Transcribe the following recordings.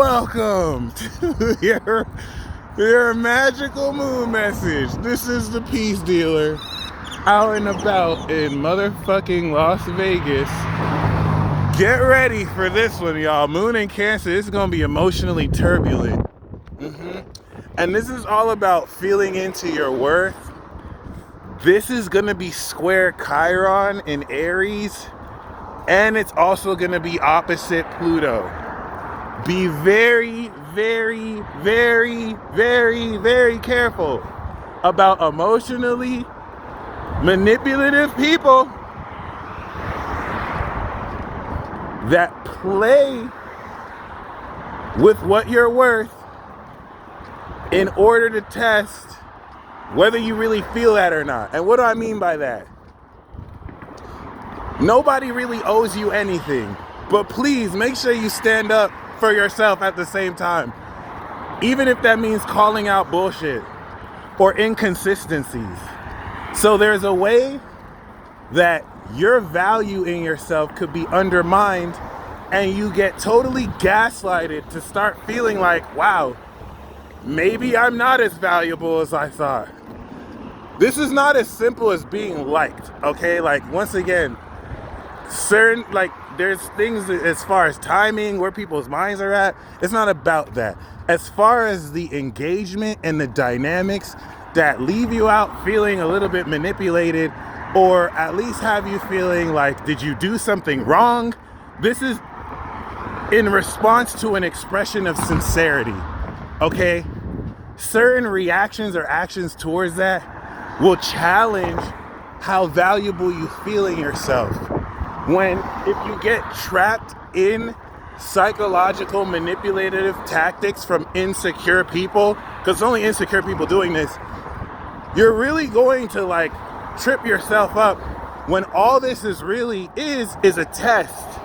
Welcome to your magical moon message. This is the peace dealer out and about in motherfucking Las Vegas. Get ready for this one, y'all. Moon in Cancer, this is gonna be emotionally turbulent. And this is all about feeling into your worth. This is gonna be square Chiron in Aries, and it's also gonna be opposite Pluto. Be very, very, very, very, very careful about emotionally manipulative people that play with what you're worth in order to test whether you really feel that or not. And what do I mean by that? Nobody really owes you anything, but please make sure you stand up for yourself at the same time, even if that means calling out bullshit or inconsistencies. So there's a way that your value in yourself could be undermined and you get totally gaslighted to start feeling like, wow, maybe I'm not as valuable as I thought. This is not as simple as being liked, okay? Like, once again, certain, like, there's things as far as timing, where people's minds are at. It's not about that. As far as the engagement and the dynamics that leave you out feeling a little bit manipulated, or at least have you feeling like, did you do something wrong? This is in response to an expression of sincerity, okay? Certain reactions or actions towards that will challenge how valuable you feel in yourself. If you get trapped in psychological manipulative tactics from insecure people, because it's only insecure people doing this, you're really going to like trip yourself up when all this is really is a test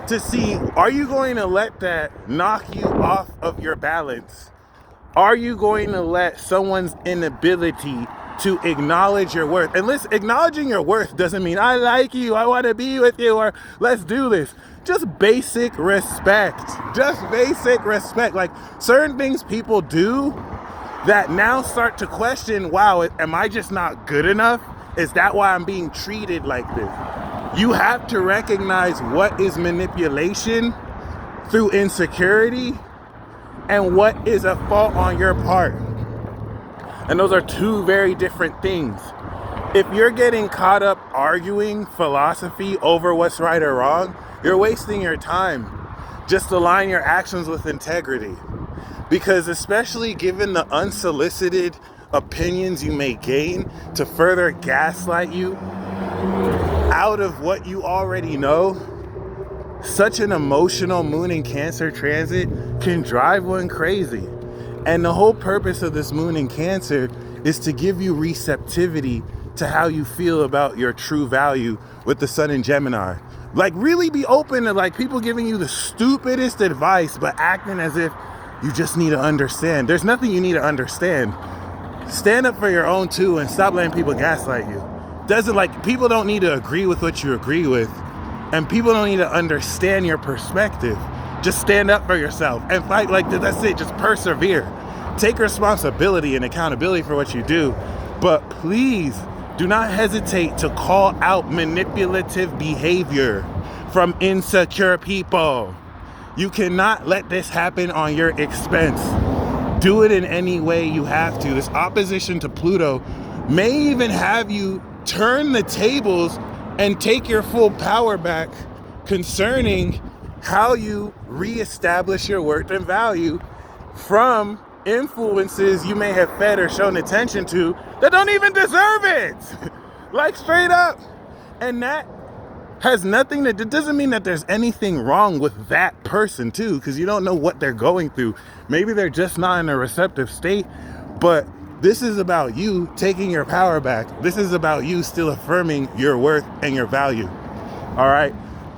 to see, are you going to let that knock you off of your balance? Are you going to let someone's inability to acknowledge your worth? And listen, acknowledging your worth doesn't mean I like you, I want to be with you, or let's do this. Just basic respect. Just basic respect. Like, certain things people do that now start to question, wow, am I just not good enough? Is that why I'm being treated like this? You have to recognize what is manipulation through insecurity and what is a fault on your part. And those are two very different things. If you're getting caught up arguing philosophy over what's right or wrong, you're wasting your time. Just align your actions with integrity. Because especially given the unsolicited opinions you may gain to further gaslight you out of what you already know, such an emotional Moon in Cancer transit can drive one crazy. And the whole purpose of this Moon in Cancer is to give you receptivity to how you feel about your true value with the Sun in Gemini. Like, really be open to like people giving you the stupidest advice, but acting as if you just need to understand. There's nothing you need to understand. Stand up for your own too and stop letting people gaslight you. People don't need to agree with what you agree with, and people don't need to understand your perspective. Just stand up for yourself and fight. Like, that's it. Just persevere. Take responsibility and accountability for what you do. But please do not hesitate to call out manipulative behavior from insecure people. You cannot let this happen on your expense. Do it in any way you have to. This opposition to Pluto may even have you turn the tables and take your full power back concerning how you reestablish your worth and value from influences you may have fed or shown attention to that don't even deserve it. Like, straight up. And that has nothing to do, it doesn't mean that there's anything wrong with that person too, because you don't know what they're going through. Maybe they're just not in a receptive state, but this is about you taking your power back. This is about you still affirming your worth and your value. All right.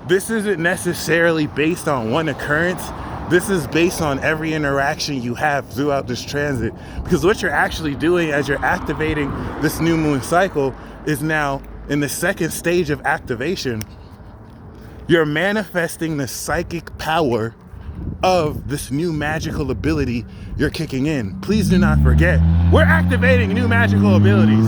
This isn't necessarily based on one occurrence. This is based on every interaction you have throughout this transit. Because what you're actually doing as you're activating this new moon cycle is now in the second stage of activation. You're manifesting the psychic power of this new magical ability you're kicking in. Please do not forget, we're activating new magical abilities.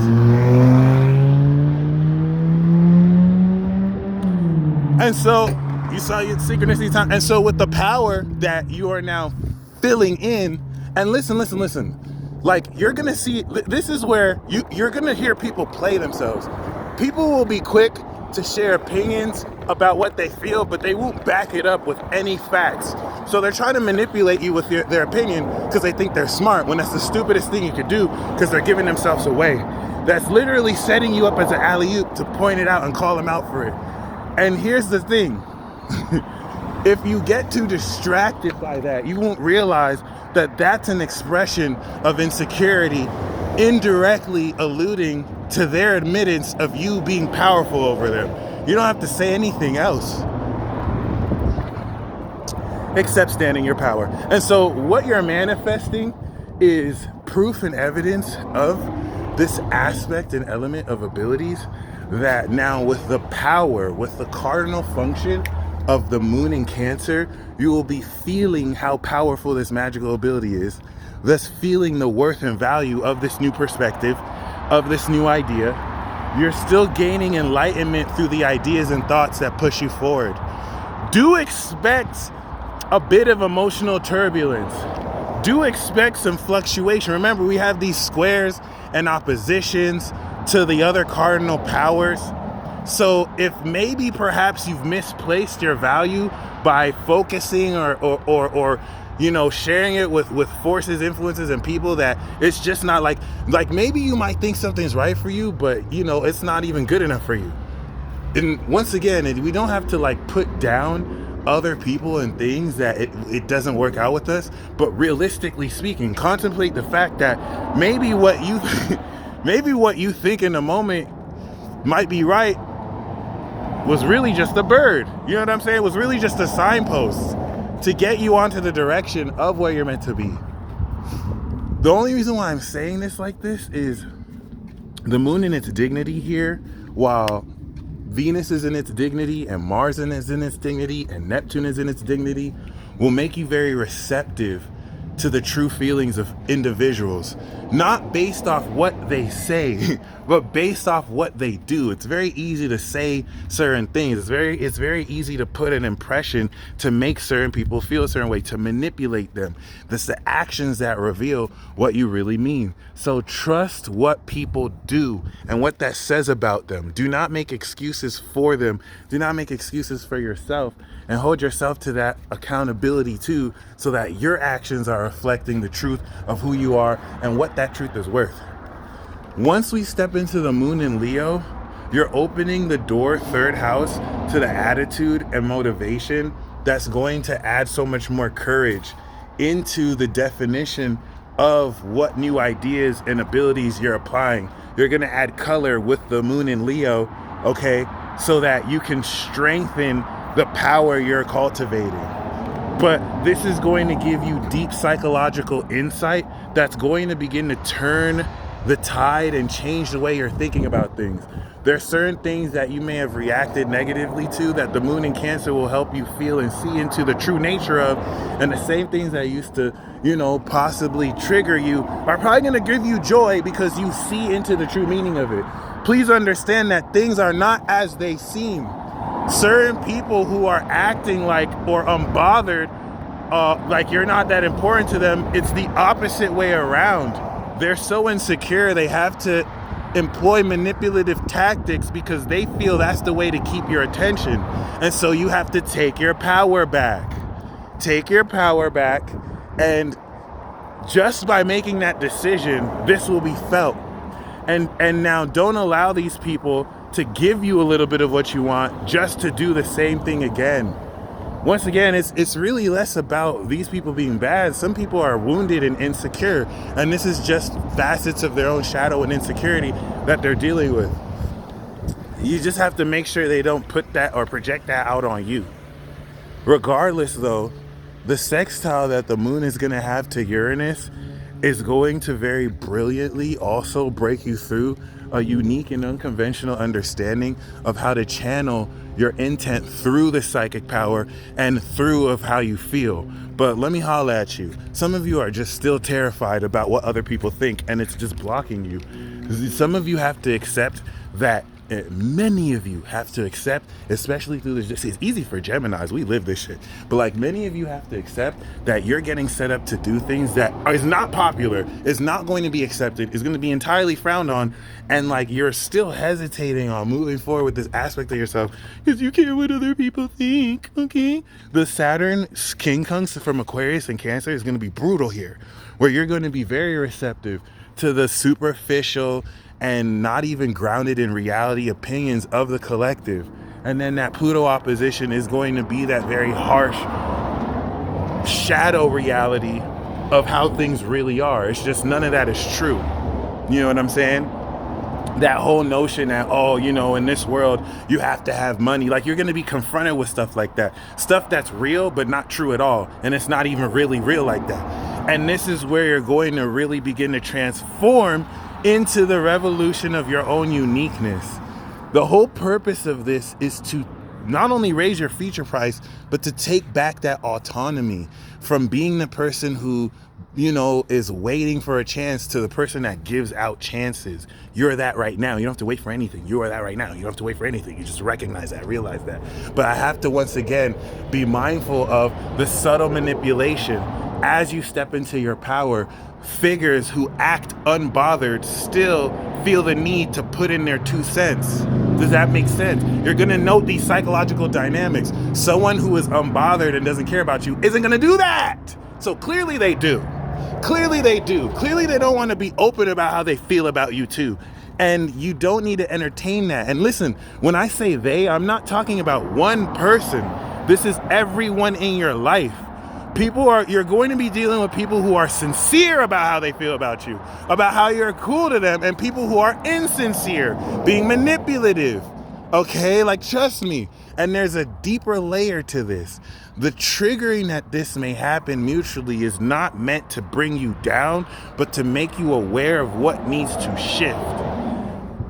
And so you saw your synchronicity time. And so with the power that you are now filling in, and listen, like you're gonna see, this is where you're gonna hear people play themselves. People will be quick to share opinions about what they feel, but they won't back it up with any facts. So they're trying to manipulate you with their opinion because they think they're smart, when that's the stupidest thing you could do, because they're giving themselves away. That's literally setting you up as an alley-oop to point it out and call them out for it. And here's the thing. If you get too distracted by that, you won't realize that that's an expression of insecurity, indirectly alluding to their admittance of you being powerful over them. You don't have to say anything else except standing your power. And so what you're manifesting is proof and evidence of this aspect and element of abilities that now, with the power, with the cardinal function of the moon in Cancer, you will be feeling how powerful this magical ability is, thus feeling the worth and value of this new perspective, of this new idea. You're still gaining enlightenment through the ideas and thoughts that push you forward. Do expect a bit of emotional turbulence. Do expect some fluctuation. Remember, we have these squares and oppositions to the other cardinal powers. So if maybe perhaps you've misplaced your value by focusing or you know, sharing it with forces, influences, and people that it's just not like maybe you might think something's right for you, but you know, it's not even good enough for you. And once again, we don't have to like put down other people and things that it doesn't work out with us, but realistically speaking, contemplate the fact that maybe what you maybe what you think in the moment might be right was really just a bird. You know what I'm saying? It was really just a signpost to get you onto the direction of where you're meant to be. The only reason why I'm saying this like this is the moon in its dignity here, while Venus is in its dignity and Mars is in its dignity and Neptune is in its dignity, will make you very receptive to the true feelings of individuals, not based off what they say, but based off what they do. It's very easy to say certain things. It's very easy to put an impression, to make certain people feel a certain way, to manipulate them. That's the actions that reveal what you really mean. So trust what people do and what that says about them. Do not make excuses for them. Do not make excuses for yourself, and hold yourself to that accountability too, so that your actions are reflecting the truth of who you are and what that truth is worth. Once we step into the moon in Leo, you're opening the door, third house, to the attitude and motivation that's going to add so much more courage into the definition of what new ideas and abilities you're applying. You're going to add color with the moon in Leo, okay, so that you can strengthen the power you're cultivating. But this is going to give you deep psychological insight that's going to begin to turn the tide and change the way you're thinking about things. There are certain things that you may have reacted negatively to that the moon in Cancer will help you feel and see into the true nature of, and the same things that used to, you know, possibly trigger you are probably going to give you joy because you see into the true meaning of it. Please understand that things are not as they seem. Certain people who are acting like or unbothered, like you're not that important to them, it's the opposite way around. They're so insecure they have to employ manipulative tactics because they feel that's the way to keep your attention. And so you have to take your power back. Take your power back, and just by making that decision, this will be felt. And now don't allow these people to give you a little bit of what you want just to do the same thing again. Once again, it's really less about these people being bad. Some people are wounded and insecure, and this is just facets of their own shadow and insecurity that they're dealing with. You just have to make sure they don't put that or project that out on you. Regardless though, the sextile that the moon is going to have to Uranus is going to very brilliantly also break you through a unique and unconventional understanding of how to channel your intent through the psychic power and through of how you feel. But let me holla at you. Some of you are just still terrified about what other people think, and it's just blocking you. Some of you have to accept that many of you have to accept, especially through this, it's easy for Geminis, we live this shit, but like many of you have to accept that you're getting set up to do things that is not popular, is not going to be accepted, is going to be entirely frowned on, and like you're still hesitating on moving forward with this aspect of yourself because you care what other people think. Okay, the Saturn quincunx from Aquarius and Cancer is going to be brutal here, where you're going to be very receptive to the superficial and not even grounded in reality opinions of the collective. And then that Pluto opposition is going to be that very harsh shadow reality of how things really are. It's just none of that is true. You know what I'm saying? That whole notion that, oh, you know, in this world you have to have money, like you're going to be confronted with stuff like that, stuff that's real but not true at all, and it's not even really real like that. And this is where you're going to really begin to transform into the revolution of your own uniqueness. The whole purpose of this is to not only raise your feature price, but to take back that autonomy from being the person who, you know, is waiting for a chance to the person that gives out chances. You're that right now. You don't have to wait for anything. You are that right now. You don't have to wait for anything. You just recognize that, realize that. But I have to once again be mindful of the subtle manipulation as you step into your power. Figures who act unbothered still feel the need to put in their 2 cents. Does that make sense? You're going to note these psychological dynamics. Someone who is unbothered and doesn't care about you isn't going to do that. So clearly they do. Clearly they do. Clearly they don't want to be open about how they feel about you too. And you don't need to entertain that. And listen, when I say they, I'm not talking about one person. This is everyone in your life. You're going to be dealing with people who are sincere about how they feel about you, about how you're cool to them, and people who are insincere, being manipulative. Okay, like trust me. And there's a deeper layer to this. The triggering that this may happen mutually is not meant to bring you down, but to make you aware of what needs to shift.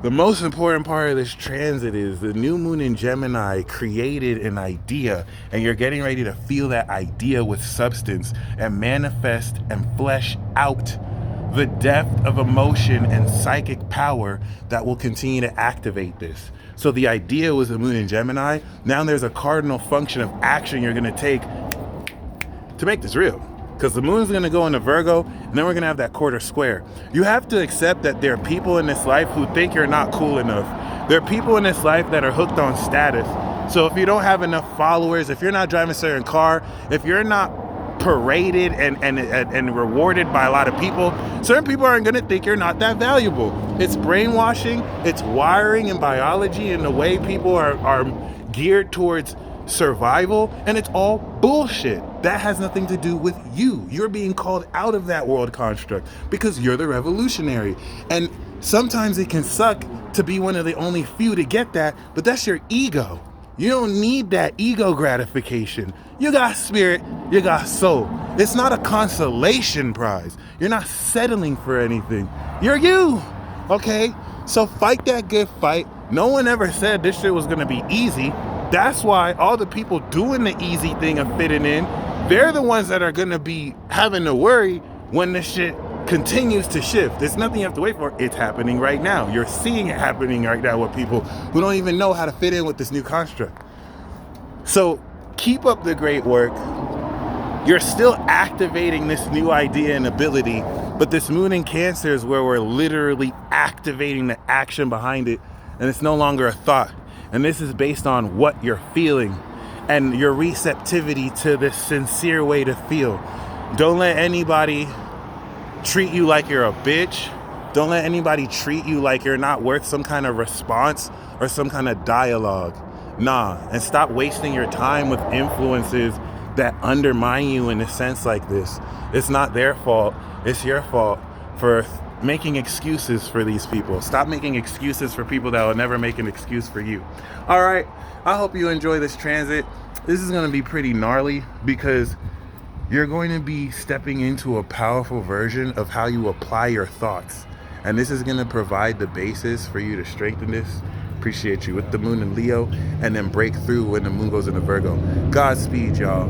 The most important part of this transit is the new moon in Gemini created an idea, and you're getting ready to feel that idea with substance and manifest and flesh out the depth of emotion and psychic power that will continue to activate this. So the idea was the moon in Gemini. Now there's a cardinal function of action you're going to take to make this real. Because the moon's going to go into Virgo, and then we're going to have that quarter square. You have to accept that there are people in this life who think you're not cool enough. There are people in this life that are hooked on status. So if you don't have enough followers, if you're not driving a certain car, if you're not paraded and rewarded by a lot of people, certain people aren't going to think you're not that valuable. It's brainwashing, it's wiring in biology and the way people are geared towards survival, and it's all bullshit. That has nothing to do with you. You're being called out of that world construct because you're the revolutionary. And sometimes it can suck to be one of the only few to get that, but that's your ego. You don't need that ego gratification. You got spirit, you got soul. It's not a consolation prize. You're not settling for anything. You're you, okay? So fight that good fight. No one ever said this shit was gonna be easy. That's why all the people doing the easy thing of fitting in, they're the ones that are gonna be having to worry when the shit continues to shift. There's nothing you have to wait for. It's happening right now. You're seeing it happening right now with people who don't even know how to fit in with this new construct. So keep up the great work. You're still activating this new idea and ability, but this moon in Cancer is where we're literally activating the action behind it, and it's no longer a thought. And this is based on what you're feeling and your receptivity to this sincere way to feel. Don't let anybody treat you like you're a bitch. Don't let anybody treat you like you're not worth some kind of response or some kind of dialogue. Nah, and stop wasting your time with influences that undermine you in a sense like this. It's not their fault, it's your fault for making excuses for these people. Stop making excuses for people that will never make an excuse for you. All right, I hope you enjoy this transit. This is going to be pretty gnarly because You're going to be stepping into a powerful version of how you apply your thoughts. And this is going to provide the basis for you to strengthen this. Appreciate you with the moon in Leo, and then break through when the moon goes into Virgo. Godspeed, y'all.